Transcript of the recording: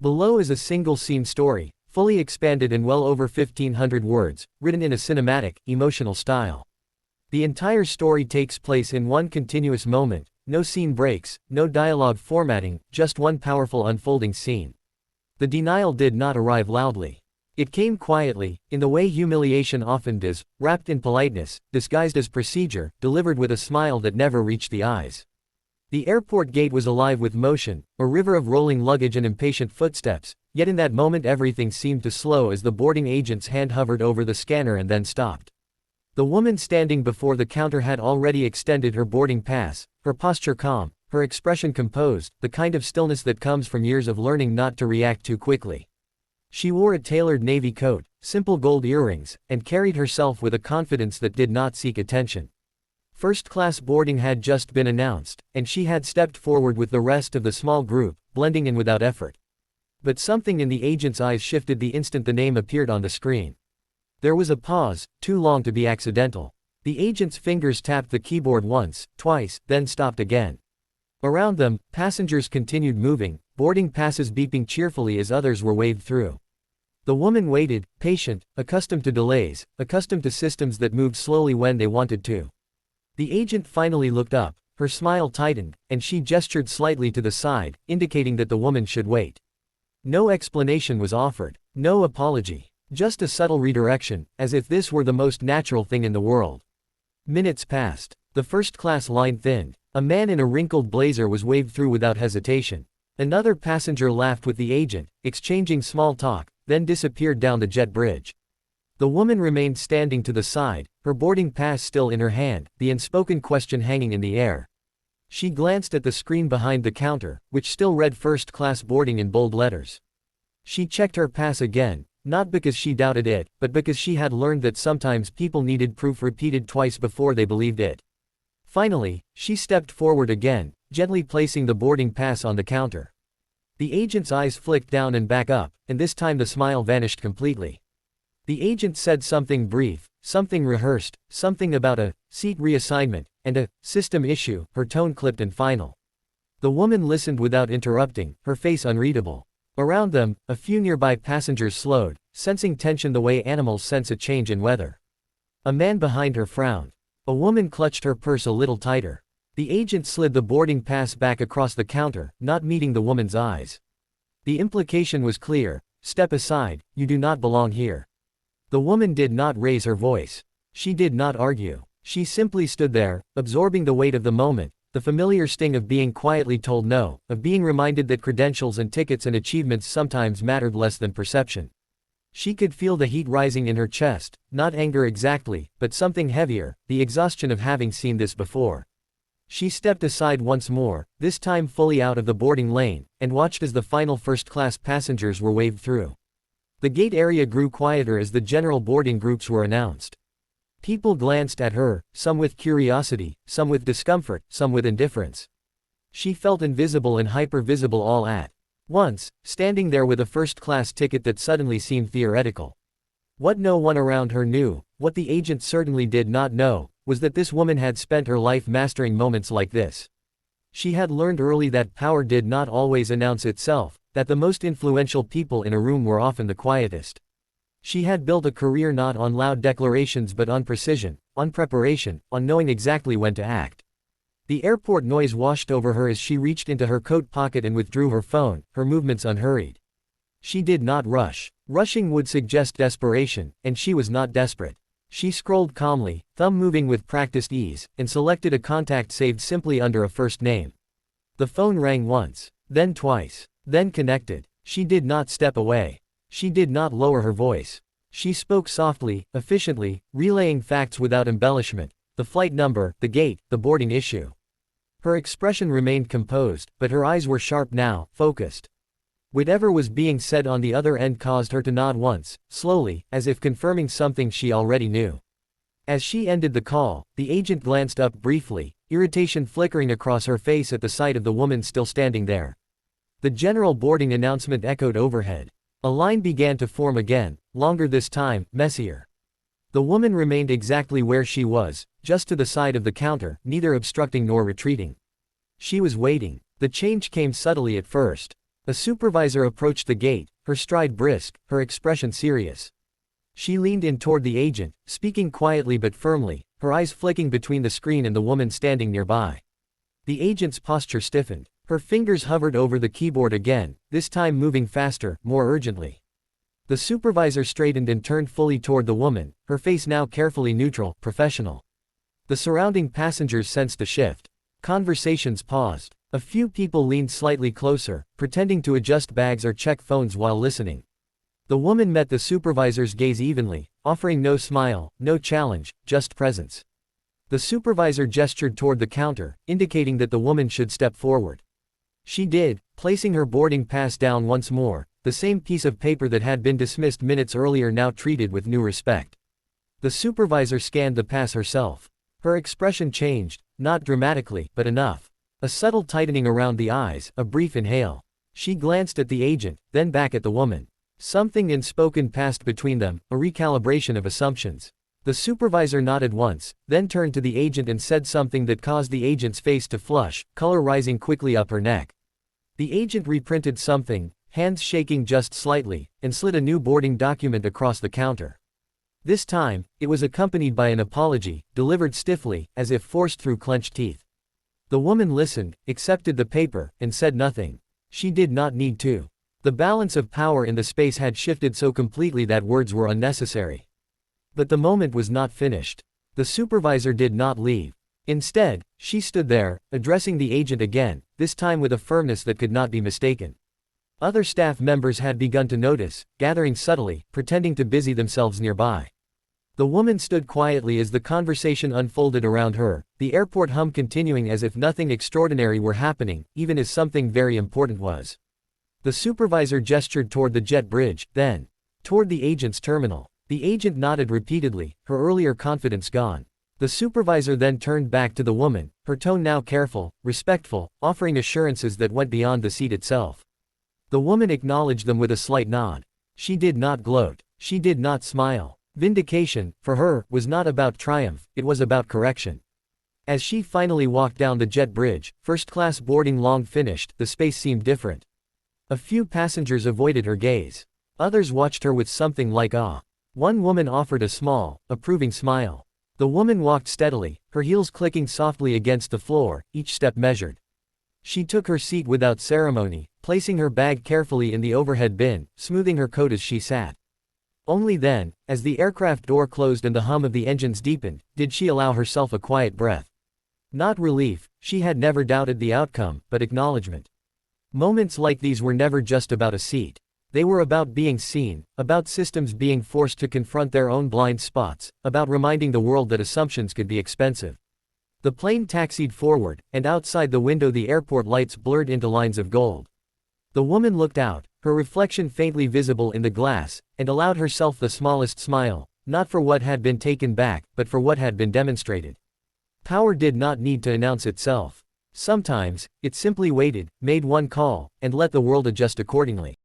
Below is a single-scene story, fully expanded in well over 1,500 words, written in a cinematic, emotional style. The entire story takes place in one continuous moment, no scene breaks, no dialogue formatting, just one powerful unfolding scene. The denial did not arrive loudly. It came quietly, in the way humiliation often does, wrapped in politeness, disguised as procedure, delivered with a smile that never reached the eyes. The airport gate was alive with motion, a river of rolling luggage and impatient footsteps, yet in that moment everything seemed to slow as the boarding agent's hand hovered over the scanner and then stopped. The woman standing before the counter had already extended her boarding pass, her posture calm, her expression composed, the kind of stillness that comes from years of learning not to react too quickly. She wore a tailored navy coat, simple gold earrings, and carried herself with a confidence that did not seek attention. First-class boarding had just been announced, and she had stepped forward with the rest of the small group, blending in without effort. But something in the agent's eyes shifted the instant the name appeared on the screen. There was a pause, too long to be accidental. The agent's fingers tapped the keyboard once, twice, then stopped again. Around them, passengers continued moving, boarding passes beeping cheerfully as others were waved through. The woman waited, patient, accustomed to delays, accustomed to systems that moved slowly when they wanted to. The agent finally looked up, her smile tightened, and she gestured slightly to the side, indicating that the woman should wait. No explanation was offered, no apology, just a subtle redirection, as if this were the most natural thing in the world. Minutes passed. The first-class line thinned. A man in a wrinkled blazer was waved through without hesitation. Another passenger laughed with the agent, exchanging small talk, then disappeared down the jet bridge. The woman remained standing to the side, her boarding pass still in her hand, the unspoken question hanging in the air. She glanced at the screen behind the counter, which still read first-class boarding in bold letters. She checked her pass again, not because she doubted it, but because she had learned that sometimes people needed proof repeated twice before they believed it. Finally, she stepped forward again, gently placing the boarding pass on the counter. The agent's eyes flicked down and back up, and this time the smile vanished completely. The agent said something brief, something rehearsed, something about a seat reassignment, and a system issue, her tone clipped and final. The woman listened without interrupting, her face unreadable. Around them, a few nearby passengers slowed, sensing tension the way animals sense a change in weather. A man behind her frowned. A woman clutched her purse a little tighter. The agent slid the boarding pass back across the counter, not meeting the woman's eyes. The implication was clear: step aside, you do not belong here. The woman did not raise her voice. She did not argue. She simply stood there, absorbing the weight of the moment, the familiar sting of being quietly told no, of being reminded that credentials and tickets and achievements sometimes mattered less than perception. She could feel the heat rising in her chest, not anger exactly, but something heavier, the exhaustion of having seen this before. She stepped aside once more, this time fully out of the boarding lane, and watched as the final first-class passengers were waved through. The gate area grew quieter as the general boarding groups were announced. People glanced at her, some with curiosity, some with discomfort, some with indifference. She felt invisible and hyper-visible all at once, standing there with a first-class ticket that suddenly seemed theoretical. What no one around her knew, what the agent certainly did not know, was that this woman had spent her life mastering moments like this. She had learned early that power did not always announce itself, that the most influential people in a room were often the quietest. She had built a career not on loud declarations but on precision, on preparation, on knowing exactly when to act. The airport noise washed over her as she reached into her coat pocket and withdrew her phone, her movements unhurried. She did not rush. Rushing would suggest desperation, and she was not desperate. She scrolled calmly, thumb moving with practiced ease, and selected a contact saved simply under a first name. The phone rang once, then twice, then connected. She did not step away. She did not lower her voice. She spoke softly, efficiently, relaying facts without embellishment: the flight number, the gate, the boarding issue. Her expression remained composed, but her eyes were sharp now, focused. Whatever was being said on the other end caused her to nod once, slowly, as if confirming something she already knew. As she ended the call, the agent glanced up briefly, irritation flickering across her face at the sight of the woman still standing there. The general boarding announcement echoed overhead. A line began to form again, longer this time, messier. The woman remained exactly where she was, just to the side of the counter, neither obstructing nor retreating. She was waiting. The change came subtly at first. A supervisor approached the gate, her stride brisk, her expression serious. She leaned in toward the agent, speaking quietly but firmly, her eyes flicking between the screen and the woman standing nearby. The agent's posture stiffened. Her fingers hovered over the keyboard again, this time moving faster, more urgently. The supervisor straightened and turned fully toward the woman, her face now carefully neutral, professional. The surrounding passengers sensed a shift. Conversations paused. A few people leaned slightly closer, pretending to adjust bags or check phones while listening. The woman met the supervisor's gaze evenly, offering no smile, no challenge, just presence. The supervisor gestured toward the counter, indicating that the woman should step forward. She did, placing her boarding pass down once more, the same piece of paper that had been dismissed minutes earlier now treated with new respect. The supervisor scanned the pass herself. Her expression changed, not dramatically, but enough. A subtle tightening around the eyes, a brief inhale. She glanced at the agent, then back at the woman. Something unspoken passed between them, a recalibration of assumptions. The supervisor nodded once, then turned to the agent and said something that caused the agent's face to flush, color rising quickly up her neck. The agent reprinted something, hands shaking just slightly, and slid a new boarding document across the counter. This time, it was accompanied by an apology, delivered stiffly, as if forced through clenched teeth. The woman listened, accepted the paper, and said nothing. She did not need to. The balance of power in the space had shifted so completely that words were unnecessary. But the moment was not finished. The supervisor did not leave. Instead, she stood there, addressing the agent again, this time with a firmness that could not be mistaken. Other staff members had begun to notice, gathering subtly, pretending to busy themselves nearby. The woman stood quietly as the conversation unfolded around her, the airport hum continuing as if nothing extraordinary were happening, even as something very important was. The supervisor gestured toward the jet bridge, then toward the agent's terminal. The agent nodded repeatedly, her earlier confidence gone. The supervisor then turned back to the woman, her tone now careful, respectful, offering assurances that went beyond the seat itself. The woman acknowledged them with a slight nod. She did not gloat. She did not smile. Vindication, for her, was not about triumph, it was about correction. As she finally walked down the jet bridge, first-class boarding long finished, the space seemed different. A few passengers avoided her gaze. Others watched her with something like awe. One woman offered a small, approving smile. The woman walked steadily, her heels clicking softly against the floor, each step measured. She took her seat without ceremony, placing her bag carefully in the overhead bin, smoothing her coat as she sat. Only then, as the aircraft door closed and the hum of the engines deepened, did she allow herself a quiet breath. Not relief, she had never doubted the outcome, but acknowledgement. Moments like these were never just about a seat. They were about being seen, about systems being forced to confront their own blind spots, about reminding the world that assumptions could be expensive. The plane taxied forward, and outside the window the airport lights blurred into lines of gold. The woman looked out, her reflection faintly visible in the glass, and allowed herself the smallest smile, not for what had been taken back, but for what had been demonstrated. Power did not need to announce itself. Sometimes, it simply waited, made one call, and let the world adjust accordingly.